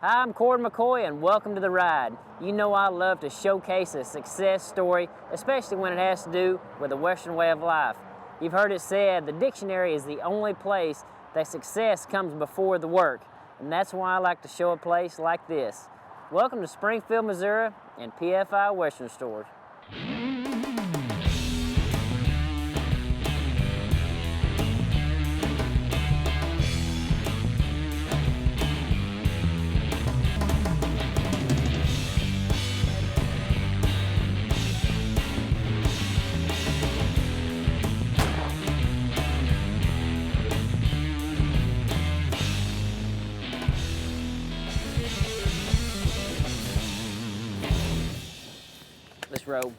Hi, I'm McCoy and welcome to The Ride. You know I love to showcase a success story, especially when it has to do with the Western way of life. You've heard it said, the dictionary is the only place that success comes before the work, and that's why I like to show a place like this. Welcome to Springfield, Missouri and PFI Western Stores. This road.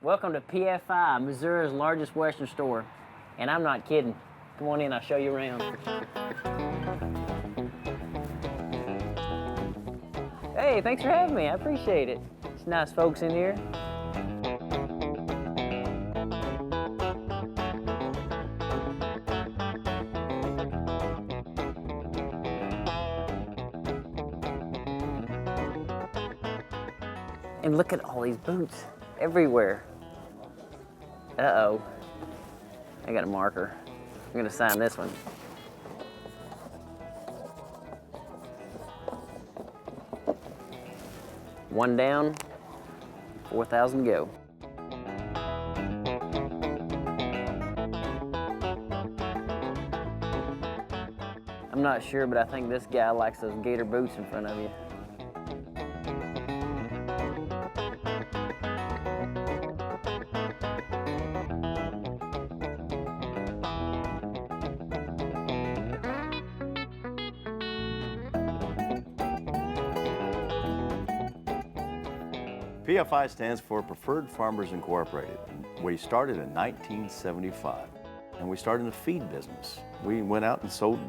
Welcome to PFI, Missouri's largest Western store. And I'm not kidding. Come on in, I'll show you around. Hey, thanks for having me, I appreciate it. It's nice folks in here. And look at all these boots everywhere. Uh-oh. I got a marker. I'm gonna sign this one. One down, 4,000 to go. I'm not sure, but I think this guy likes those gator boots in front of you. PFI stands for Preferred Farmers Incorporated. We started in 1975, and we started in the feed business. We went out and sold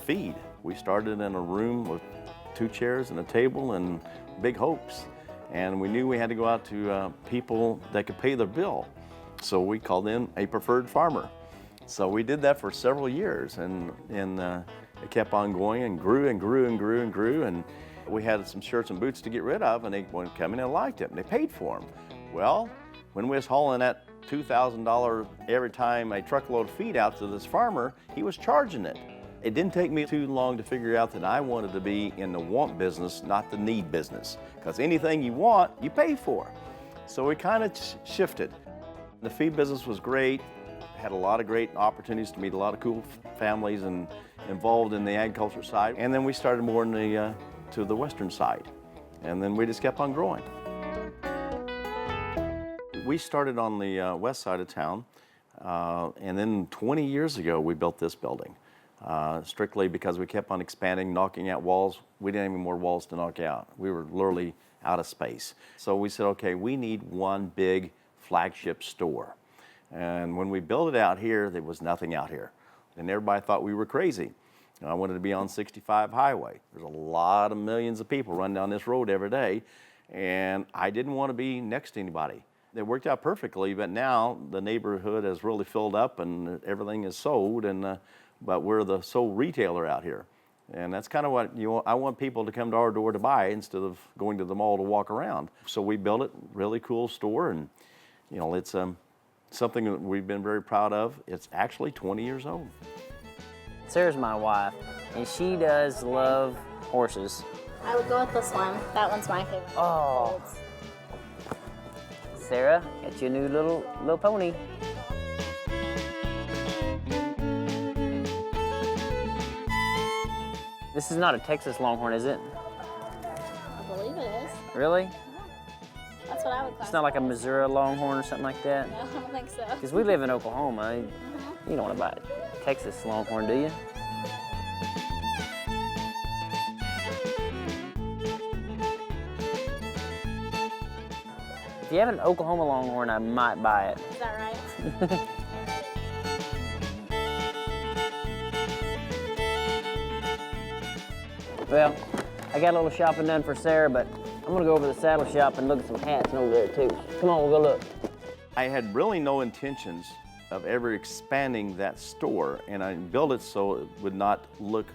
feed. We started in a room with 2 chairs and a table and big hopes, and we knew we had to go out to people that could pay their bill. So we called in a preferred farmer. So we did that for several years, and it kept on going and grew and grew and grew and grew. And we had some shirts and boots to get rid of, and they would come in and liked it, and they paid for them. Well, when we was hauling that $2,000 every time a truckload of feed out to this farmer, he was charging it. It didn't take me too long to figure out that I wanted to be in the want business, not the need business, because anything you want, you pay for. So we kind of shifted. The feed business was great, had a lot of great opportunities to meet a lot of cool families and involved in the agriculture side. And then we started more in the to the western side, and then we just kept on growing. We started on the west side of town, and then 20 years ago we built this building, strictly because we kept on expanding, knocking out walls. We didn't have any more walls to knock out. We were literally out of space. So we said, okay, we need one big flagship store. And when we built it out here, there was nothing out here, and everybody thought we were crazy. I wanted to be on 65 highway. There's a lot of millions of people run down this road every day, and I didn't want to be next to anybody. It worked out perfectly, but now the neighborhood has really filled up and everything is sold, and but we're the sole retailer out here. And that's kind of what I want people to come to our door to buy instead of going to the mall to walk around. So we built it, really cool store, and it's something that we've been very proud of. It's actually 20 years old. Sarah's my wife, and she does love horses. I would go with this one. That one's my favorite. Oh. Sarah, got you a new little pony. This is not a Texas Longhorn, is it? I believe it is. Really? Yeah. That's what I would classify. It's not like a Missouri Longhorn or something like that? No, I don't think so. Because we live in Oklahoma. You don't want to buy a Texas Longhorn, do you? If you have an Oklahoma Longhorn, I might buy it. Is that right? Well, I got a little shopping done for Sarah, but I'm gonna go over to the saddle shop and look at some hats over there too. Come on, we'll go look. I had really no intentions of ever expanding that store, and I built it so it would not look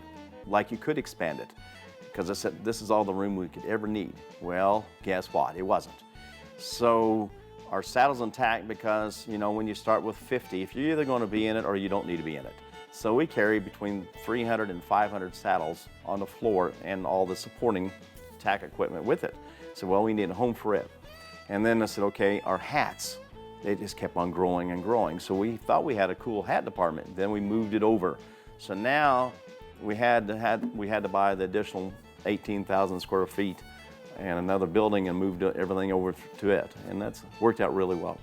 like you could expand it. because I said, this is all the room we could ever need. Well, guess what? It wasn't. So our saddle's intact because, you know, when you start with 50, if you're either going to be in it or you don't need to be in it. So we carry between 300 and 500 saddles on the floor and all the supporting tack equipment with it. So, well, we need a home for it. And then I said, okay, our hats, they just kept on growing and growing. So we thought we had a cool hat department. Then we moved it over. So now we had to buy the additional 18,000 square feet and another building and moved everything over to it. And that's worked out really well.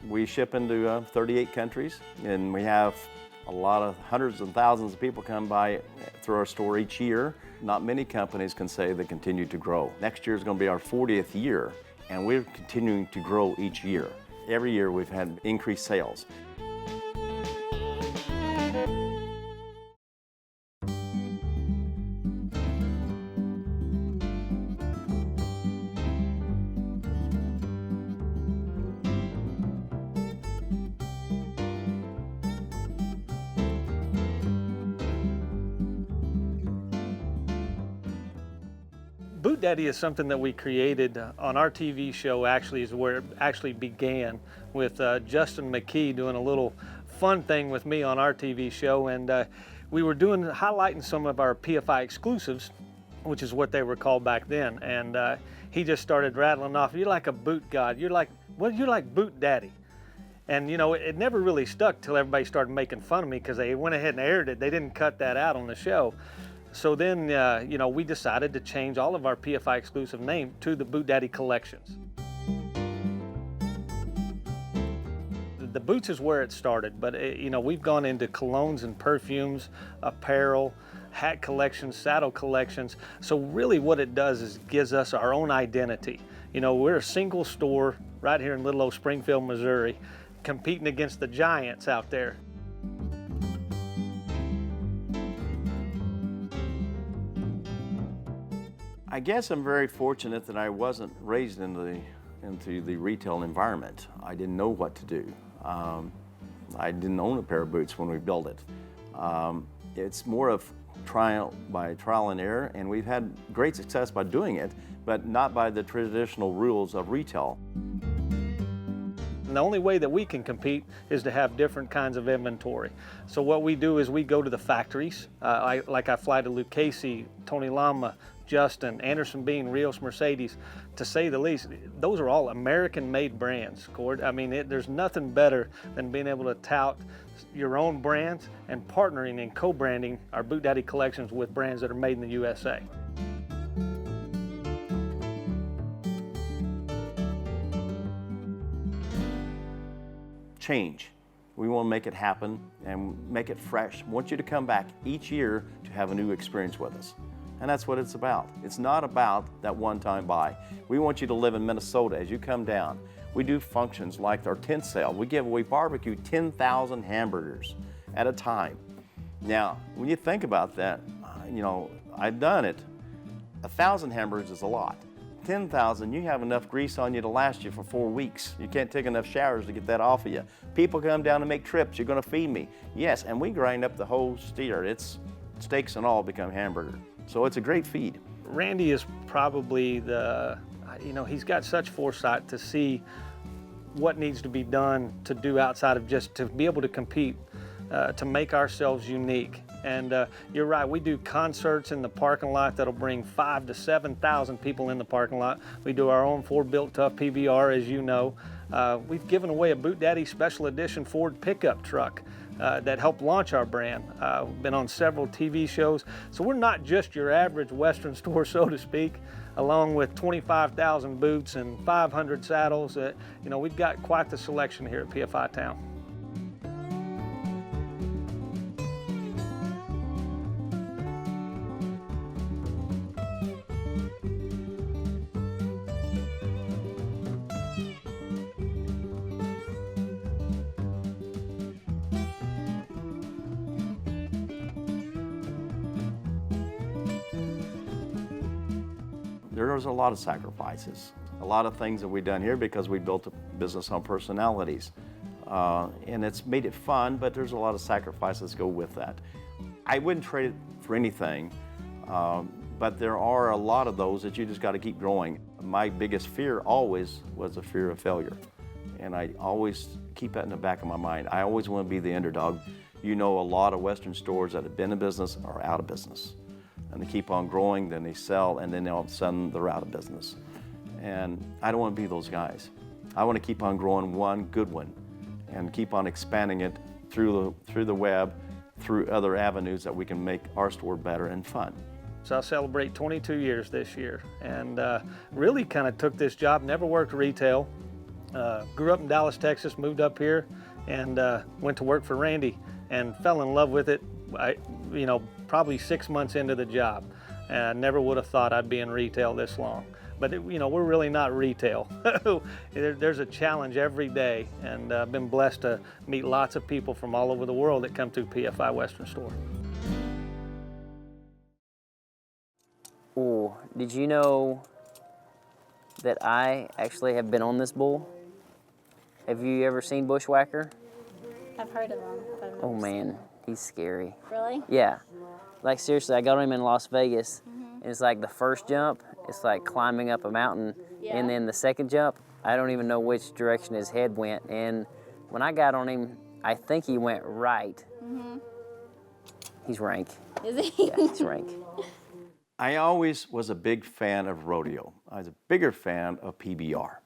We ship into 38 countries, and we have a lot of hundreds and thousands of people come by through our store each year. Not many companies can say they continue to grow. Next year is going to be our 40th year, and we're continuing to grow each year. Every year we've had increased sales. Boot Daddy is something that we created on our TV show. Actually, is where it actually began, with Justin McCoy doing a little fun thing with me on our TV show, and we were highlighting some of our PFI exclusives, which is what they were called back then. And he just started rattling off, "You're like a boot god. You're like Boot Daddy." And you know, it never really stuck till everybody started making fun of me because they went ahead and aired it. They didn't cut that out on the show. So then, you know, we decided to change all of our PFI exclusive name to the Boot Daddy Collections. The boots is where it started, but you know, we've gone into colognes and perfumes, apparel, hat collections, saddle collections. So really what it does is gives us our own identity. You know, we're a single store right here in little old Springfield, Missouri, competing against the giants out there. I guess I'm very fortunate that I wasn't raised into the retail environment. I didn't know what to do. I didn't own a pair of boots when we built it. It's more of trial and error, and we've had great success by doing it, but not by the traditional rules of retail. And the only way that we can compete is to have different kinds of inventory. So what we do is we go to the factories, like I fly to Lucchese, Tony Lama, Justin, Anderson Bean, Rios, Mercedes, to say the least. Those are all American-made brands, Cord. I mean, there's nothing better than being able to tout your own brands and partnering and co-branding our Boot Daddy collections with brands that are made in the USA. Change. We want to make it happen and make it fresh. We want you to come back each year to have a new experience with us. And that's what it's about. It's not about that one-time buy. We want you to live in Minnesota as you come down. We do functions like our tent sale. We barbecue 10,000 hamburgers at a time. Now, when you think about that, you know, I've done it. 1,000 hamburgers is a lot. 10,000, you have enough grease on you to last you for 4 weeks. You can't take enough showers to get that off of you. People come down to make trips. You're going to feed me. Yes, and we grind up the whole steer. It's steaks and all become hamburger. So it's a great feed. Randy is probably he's got such foresight to see what needs to be done to do outside of just to be able to compete, to make ourselves unique. And you're right, we do concerts in the parking lot that'll bring 5,000 to 7,000 people in the parking lot. We do our own Ford Built Tough PVR, as you know. We've given away a Boot Daddy Special Edition Ford pickup truck that helped launch our brand. We've been on several TV shows. So we're not just your average Western store, so to speak, along with 25,000 boots and 500 saddles. You know, we've got quite the selection here at PFI Town. There's a lot of sacrifices, a lot of things that we've done here because we built a business on personalities. And it's made it fun, but there's a lot of sacrifices go with that. I wouldn't trade it for anything. but there are a lot of those that you just got to keep growing. My biggest fear always was the fear of failure. And I always keep that in the back of my mind. I always want to be the underdog. You know, a lot of Western stores that have been in business are out of business. And they keep on growing, then they sell, and then all of a sudden they're out of business. And I don't want to be those guys. I want to keep on growing one good one and keep on expanding it through the web, through other avenues that we can make our store better and fun. So I'll celebrate 22 years this year, and really kind of took this job, never worked retail. Grew up in Dallas, Texas, moved up here, and went to work for Randy and fell in love with it, probably 6 months into the job. And I never would have thought I'd be in retail this long. But we're really not retail. There's a challenge every day, and I've been blessed to meet lots of people from all over the world that come through PFI Western Store. Oh, did you know that I actually have been on this bull? Have you ever seen Bushwhacker? I've heard of him. But I've never Oh seen man, him. he's scary. Really? Yeah, like seriously, I got him in Las Vegas, and it's like the first jump, it's like climbing up a mountain, Yeah. and then the second jump, I don't even know which direction his head went, and when I got on him, I think he went right. He's rank. Is he? Yeah, he's rank. I always was a big fan of rodeo. I was a bigger fan of PBR.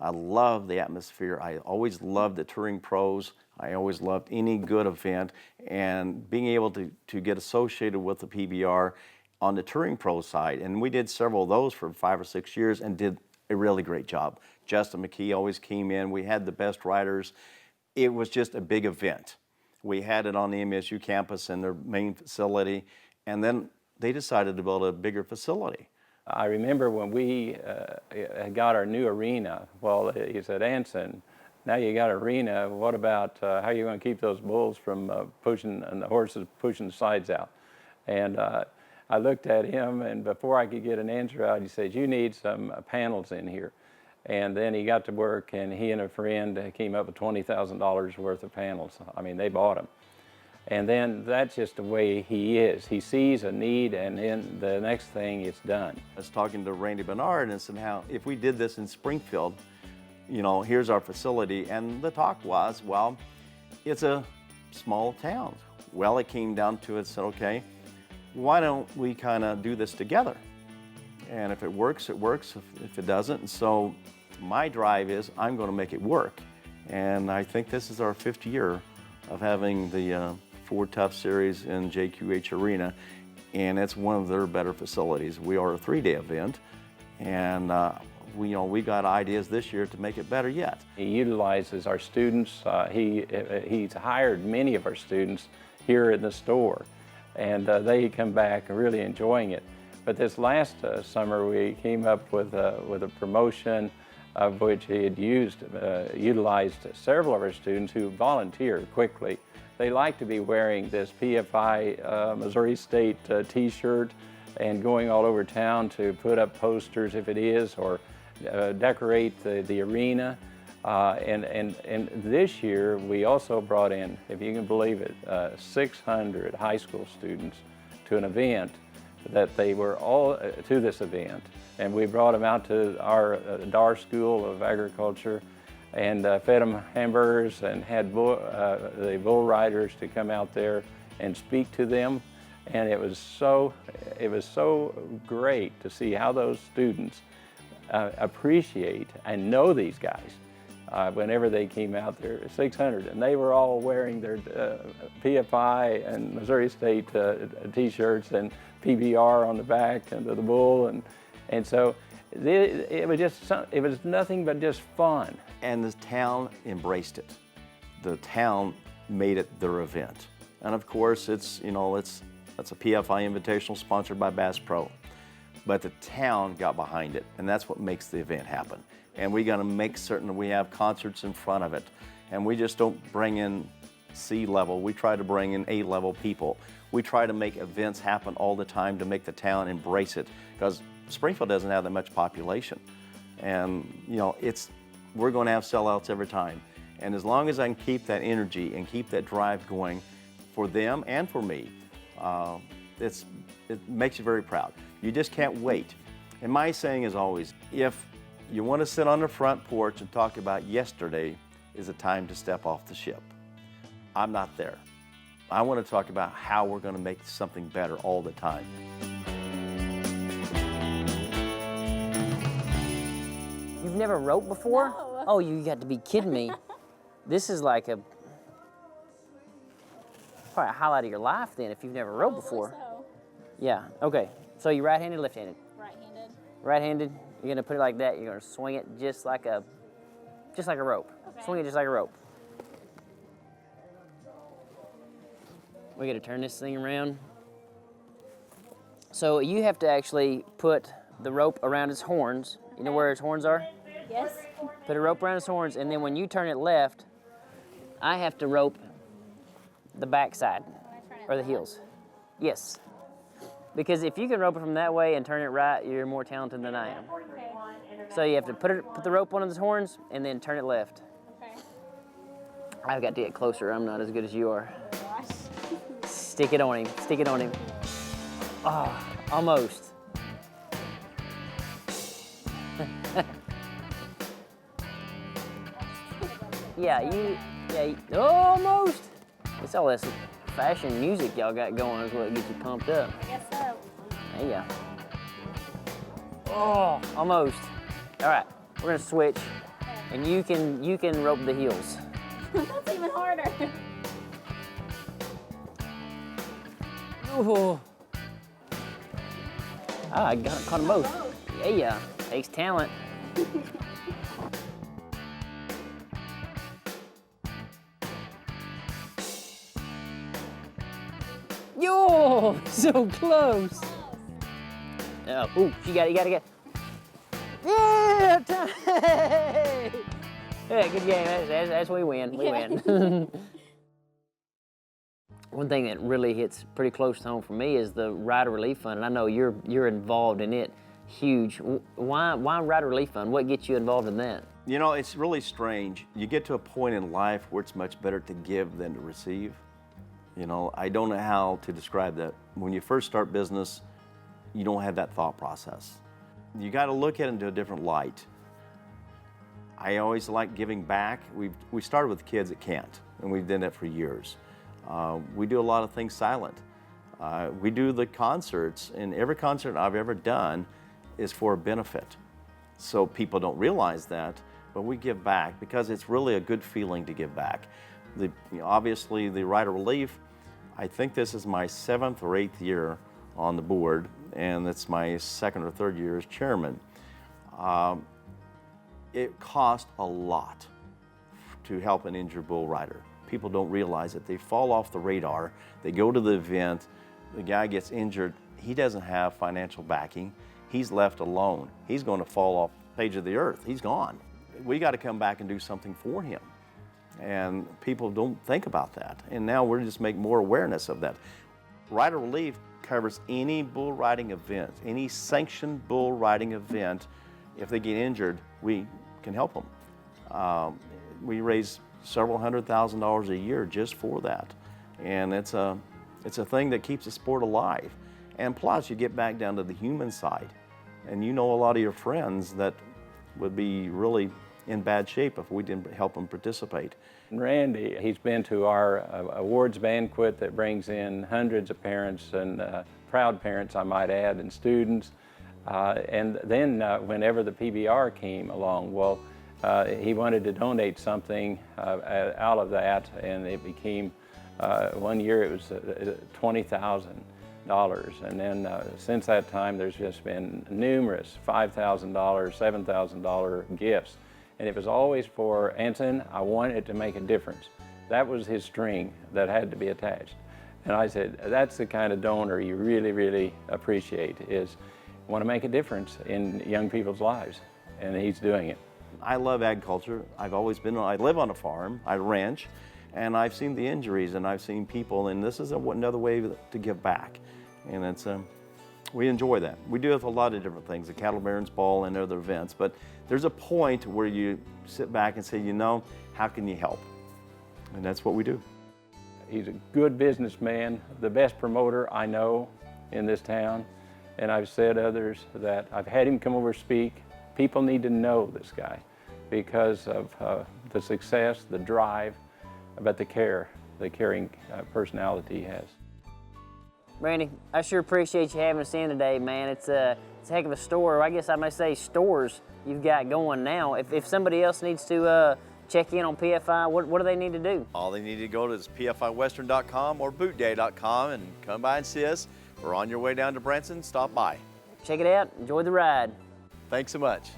I love the atmosphere. I always loved the touring pros. I always loved any good event, and being able to get associated with the PBR on the touring pro side. And we did several of those for 5 or 6 years and did a really great job. Justin McCoy always came in. We had the best riders. It was just a big event. We had it on the MSU campus in their main facility, and then they decided to build a bigger facility. I remember when we got our new arena, well, he said, Anson, now you got arena, what about how are you going to keep those bulls from pushing, and the horses pushing the sides out? And I looked at him, and before I could get an answer out, he said, you need some panels in here. And then he got to work, and he and a friend came up with $20,000 worth of panels. I mean, they bought them. And then that's just the way he is. He sees a need, and then the next thing it's done. I was talking to Randy Bernard and said, how if we did this in Springfield, here's our facility. And the talk was, well, it's a small town. Well, it came down to it, said, okay, why don't we kind of do this together? And if it works, it works. If it doesn't, and so my drive is I'm going to make it work. And I think this is our 5th year of having the Ford Tough Series in JQH Arena, and it's one of their better facilities. We are a 3-day event, and we've got ideas this year to make it better yet. He utilizes our students. He's hired many of our students here in the store, and they come back really enjoying it. But this last summer, we came up with a promotion of which he had utilized several of our students who volunteered quickly. They like to be wearing this PFI Missouri State t-shirt and going all over town to put up posters if it is, or decorate the arena. And this year we also brought in, if you can believe it, 600 high school students to an event that they were all to this event. And we brought them out to our Dar School of Agriculture and fed them hamburgers and had the bull riders to come out there and speak to them. And it was so great to see how those students appreciate and know these guys. Whenever they came out there, 600, and they were all wearing their PFI and Missouri State t-shirts and PBR on the back and the bull, and so it was nothing but just fun. And the town embraced it. The town made it their event, and of course it's a PFI Invitational sponsored by Bass Pro, but the town got behind it, and that's what makes the event happen. And we're going to make certain that we have concerts in front of it. And we just don't bring in C-level. We try to bring in A-level people. We try to make events happen all the time to make the town embrace it, because Springfield doesn't have that much population. And we're going to have sellouts every time. And as long as I can keep that energy and keep that drive going for them and for me, it makes you very proud. You just can't wait. And my saying is always, if you want to sit on the front porch and talk about yesterday, is a time to step off the ship. I'm not there. I want to talk about how we're going to make something better all the time. You've never roped before? No. Oh, you got to be kidding me. This is like probably a highlight of your life then if you've never roped before. So. Yeah, okay. So you right-handed, left-handed? Right-handed. Right-handed, you're gonna put it like that, you're gonna swing it just like a rope. Okay. Swing it just like a rope. We gotta turn this thing around. So you have to actually put the rope around his horns. You know where his horns are? Yes. Put a rope around his horns, and then when you turn it left, I have to rope the backside, or the heels. Yes. Because if you can rope it from that way and turn it right, you're more talented than I am. Okay. So you have to put the rope on his horns and then turn it left. Okay. I've got to get closer. I'm not as good as you are. Gosh. Stick it on him. Stick it on him. Oh, almost. Almost. It's all this fashion music y'all got going is what gets you pumped up. I guess so. There you go. Oh, almost. All right, we're gonna switch, and you can rope the heels. That's even harder. Ooh. Ah, I caught them both. Yeah, takes talent. Yo, so close. Oh, ooh, you got it. Yeah, hey, good game. That's we win. We win. One thing that really hits pretty close to home for me is the Ryder Relief Fund, and I know you're involved in it. Huge. Why Ryder Relief Fund? What gets you involved in that? You know, it's really strange. You get to a point in life where it's much better to give than to receive. You know, I don't know how to describe that. When you first start business, you don't have that thought process. You got to look at it into a different light. I always like giving back. We started with kids that can't, and we've done that for years. We do a lot of things silent. We do the concerts, and every concert I've ever done is for a benefit. So people don't realize that, but we give back because it's really a good feeling to give back. Obviously, the Ryder Relief, I think this is my 7th or 8th year on the board, and it's my 2nd or 3rd year as chairman. It costs a lot to help an injured bull rider. People don't realize it. They fall off the radar. They go to the event. The guy gets injured. He doesn't have financial backing. He's left alone. He's going to fall off the page of the earth. He's gone. We got to come back and do something for him. And people don't think about that. And now we're just making more awareness of that. Ryder Relief covers any bull riding event, any sanctioned bull riding event. If they get injured, we can help them. We raise several $100,000 a year just for that. And it's a thing that keeps the sport alive. And plus, you get back down to the human side. And you know a lot of your friends that would be really in bad shape if we didn't help them participate. Randy, he's been to our awards banquet that brings in hundreds of parents and proud parents, I might add, and students. And then whenever the PBR came along, well, he wanted to donate something out of that, and it became, one year it was $20,000. And then since that time, there's just been numerous $5,000, $7,000 gifts. And it was always for Anson, I wanted to make a difference. That was his string that had to be attached. And I said, that's the kind of donor you really, really appreciate, is want to make a difference in young people's lives. And he's doing it. I love agriculture. I live on a farm, I ranch, and I've seen the injuries and I've seen people, and this is another way to give back. And it's, we enjoy that. We do have a lot of different things, the Cattle Barons Ball and other events, but there's a point where you sit back and say, you know, how can you help? And that's what we do. He's a good businessman, the best promoter I know in this town, and I've said others that I've had him come over speak. People need to know this guy because of the success, the drive, but the caring personality he has. Randy, I sure appreciate you having us in today, man. It's a heck of a store, or I guess I may say stores you've got going now. If somebody else needs to check in on PFI, what do they need to do? All they need to go to is pfiwestern.com or bootday.com and come by and see us. We're on your way down to Branson, stop by. Check it out, enjoy the ride. Thanks so much.